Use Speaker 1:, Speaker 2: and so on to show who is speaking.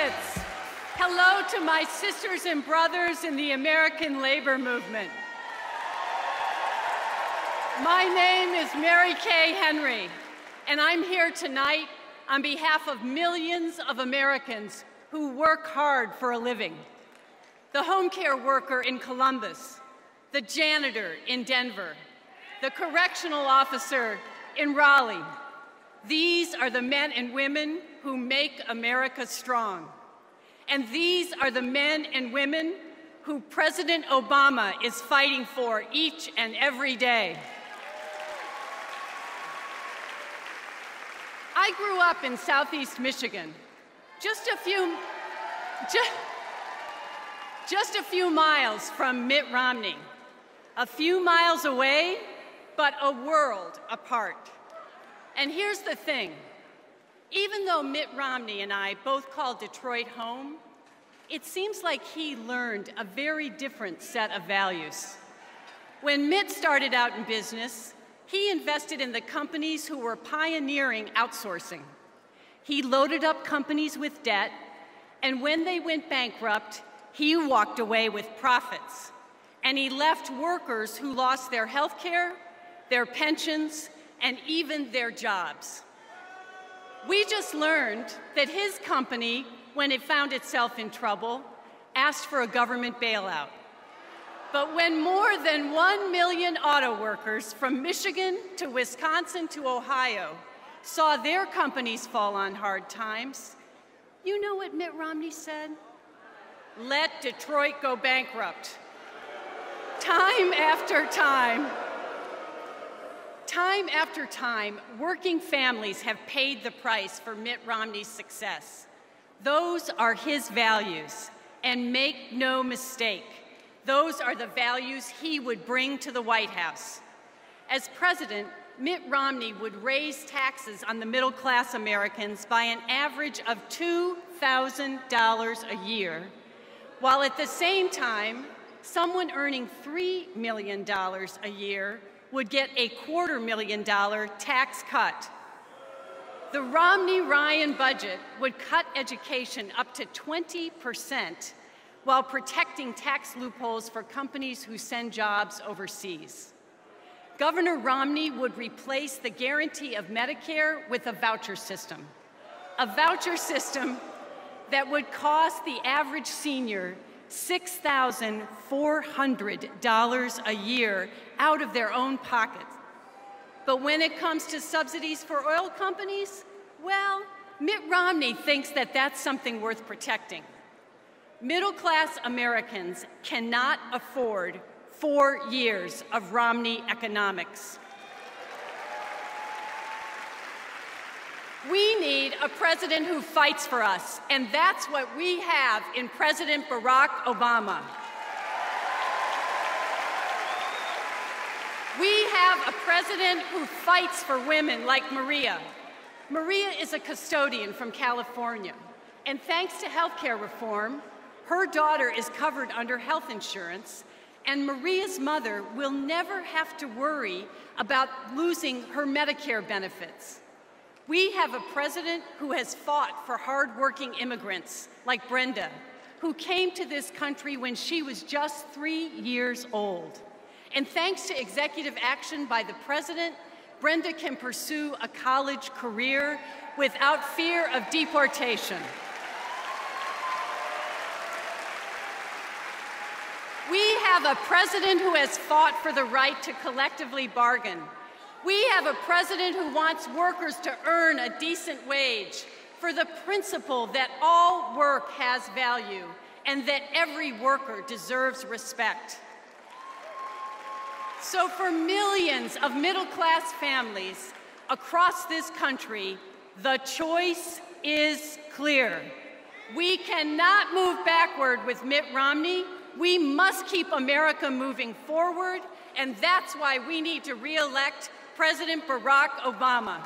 Speaker 1: delegates. Hello to my sisters and brothers in the American labor movement. My name is Mary Kay Henry, and I'm here tonight on behalf of millions of Americans who work hard for a living. The home care worker in Columbus, the janitor in Denver, the correctional officer in Raleigh. These are the men and women who make America strong. And these are the men and women who President Obama is fighting for each and every day. I grew up in Southeast Michigan, just a few miles from Mitt Romney, a few miles away, but a world apart. And here's the thing, even though Mitt Romney and I both call Detroit home, it seems like he learned a very different set of values. When Mitt started out in business, he invested in the companies who were pioneering outsourcing. He loaded up companies with debt, and when they went bankrupt, he walked away with profits. And he left workers who lost their health care, their pensions, and even their jobs. We just learned that his company, when it found itself in trouble, asked for a government bailout. But when more than 1 million auto workers from Michigan to Wisconsin to Ohio saw their companies fall on hard times, you know what Mitt Romney said? Let Detroit go bankrupt. Time after time, working families have paid the price for Mitt Romney's success. Those are his values, and make no mistake, those are the values he would bring to the White House. As president, Mitt Romney would raise taxes on the middle-class Americans by an average of $2,000 a year, while at the same time, someone earning $3 million a year would get a $250,000 tax cut. The Romney-Ryan budget would cut education up to 20% while protecting tax loopholes for companies who send jobs overseas. Governor Romney would replace the guarantee of Medicare with a voucher system that would cost the average senior $6,400 a year out of their own pockets. But when it comes to subsidies for oil companies, well, Mitt Romney thinks that that's something worth protecting. Middle-class Americans cannot afford 4 years of Romney economics. We need a president who fights for us, and that's what we have in President Barack Obama. We have a president who fights for women like Maria. Maria is a custodian from California, and thanks to health care reform, her daughter is covered under health insurance, and Maria's mother will never have to worry about losing her Medicare benefits. We have a president who has fought for hardworking immigrants like Brenda, who came to this country when she was just 3 years old. And thanks to executive action by the president, Brenda can pursue a college career without fear of deportation. We have a president who has fought for the right to collectively bargain. We have a president who wants workers to earn a decent wage for the principle that all work has value and that every worker deserves respect. So for millions of middle-class families across this country, the choice is clear. We cannot move backward with Mitt Romney. We must keep America moving forward, and that's why we need to re-elect President Barack Obama.